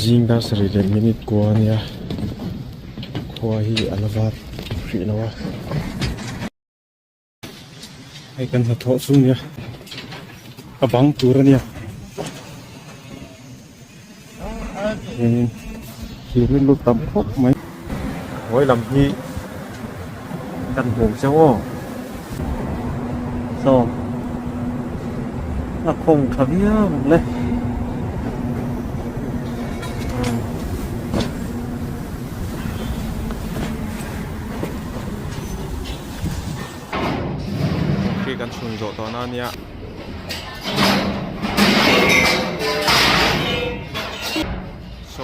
zing da sari le minute ko ania khua hi alavat ri nawa ai kan ha tho chu nia abang tur ania hi rin lu tam khop mai hoi lam hi kan hong chang o so là không thấm lên khi cần sùng rộ to nan nhá so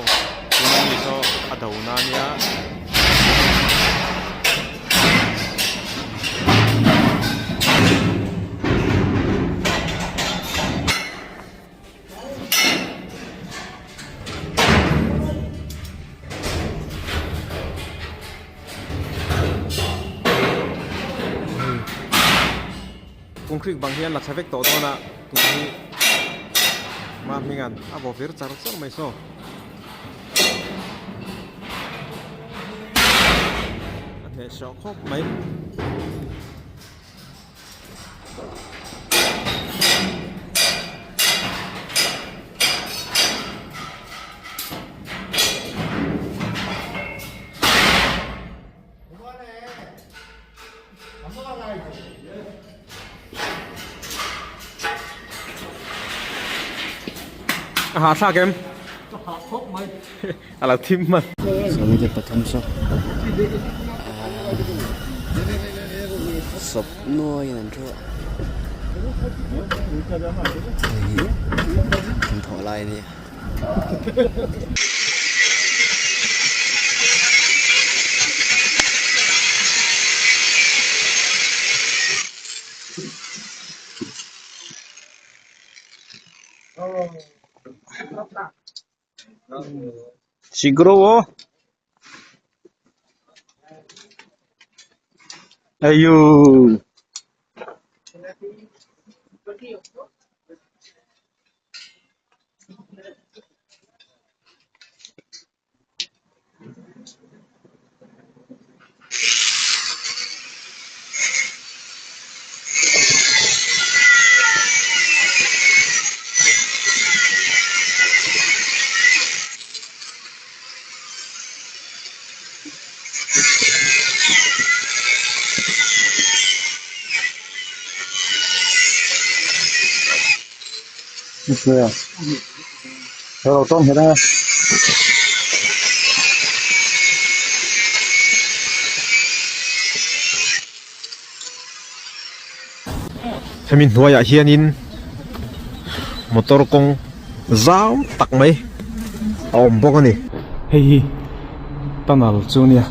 ini so hnathawhna nhá công krik bang hian la chavek to dona tu hi ma mingan abo ver char char mai so ane sho khop mai hả sao kem là thêm mà sao bây giờ thăm sao sập nuôi làm cho thằng thọ lại đi Siguro ayo Mistiri rồi tôm hết ha mình nuôi ở hian in motor công giáo tắc mấy ôm bốc này hey tanal chu nia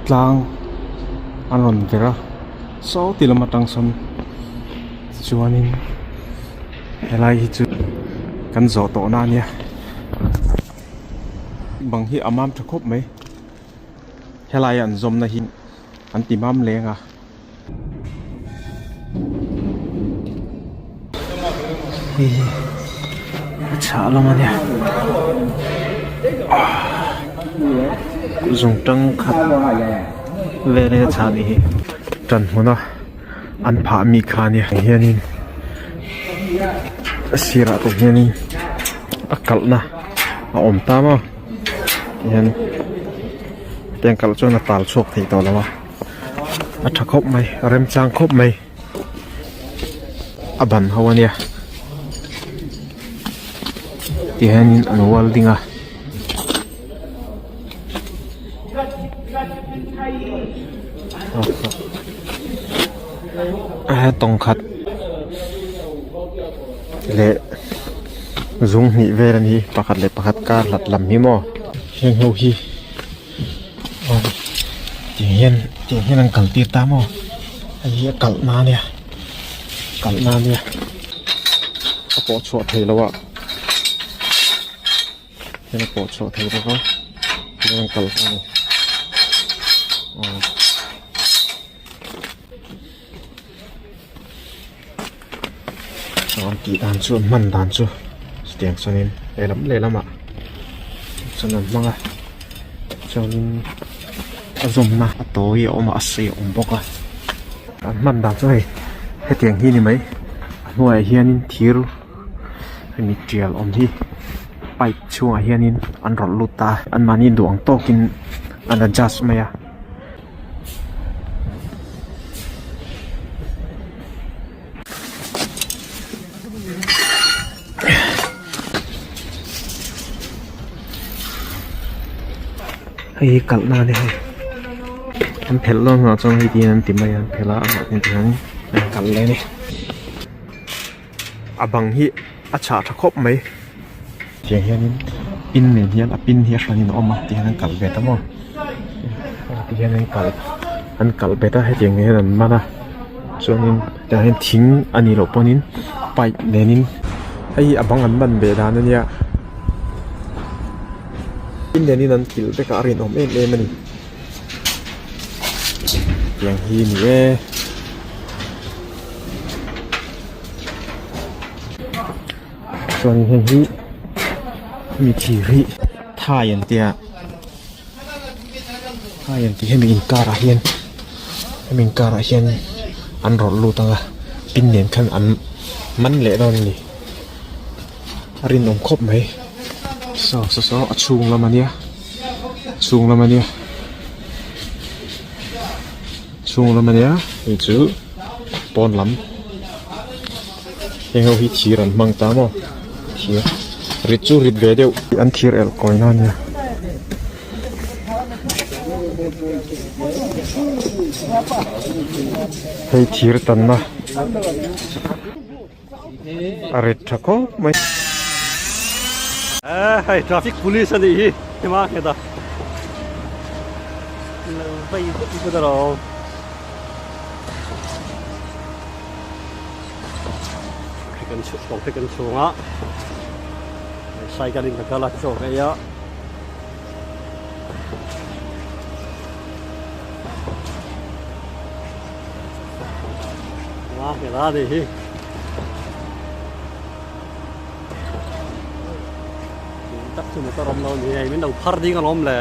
tlang anon vera so tilamatang son chuanin helai hi chu kan zo to na nia bang hi amam thakop mai helai an zom na hi an timam lenga hi cha lo ma nia zong tang khat ve le cha ni hi tan huna an pha mi kha nia hianin sira to hianin akalna a om tama hian tengkal chona tal chok thei to lawa a thakop mai rem chang khop mai aban hawania tihanin anwal dinga tong khat le zung ni veran hi pakhat le pakhat kar lat lam hi mo heng ho hi ti hian ang kal ti ta mo ai kal na nia apo chho thei lawa hian apo chho thei lawa hian kal ta ni on ti dan chu man dan chu tiếng cho nên lệ lắm ạ cho nên mang à cho nên dùng na tối ở mà sử dụng bốc à mình đặt rồi hết tiếng hi này mấy nuôi hian thiru hay mi trial om hi pai chua hian an rol luta an mani duang tokin an adjust maya hay cắt na đi anh phèn luôn mà trong thì anh tìm mày anh phèn là anh cắt lên đi à bằng hi à chả thắc khóc mấy tiếng hiền pin mình hiền pin hiền là nó mà tiếng anh cắt về tao mà tiếng anh cắt về tao hay tiếng hiền mà na cho nên tiếng hiền thính anh đi lột bao nín bay nên hay à bằng anh bận về đó nên ya pin nên anh kêu về cả riêng om em mình tiếng hiền nhé cho nên hình như Mistiri hian tia hian ti mình cara hian an rol lu tanga pin nen khan an man le don ni rin om khop mai so achung lamania hi chu pon lam heng ho hi thiran mang ta mo thir rit chu rit ve deuh an thir el koina nia hei thir tan na arit thako mai hey traffic police ani hi hema heda pai ko da ro kan chunga sai ka ding ka la chok ya wah ke la de hi tak chu mo ta rom lo ni ai men đâu phar ding alom le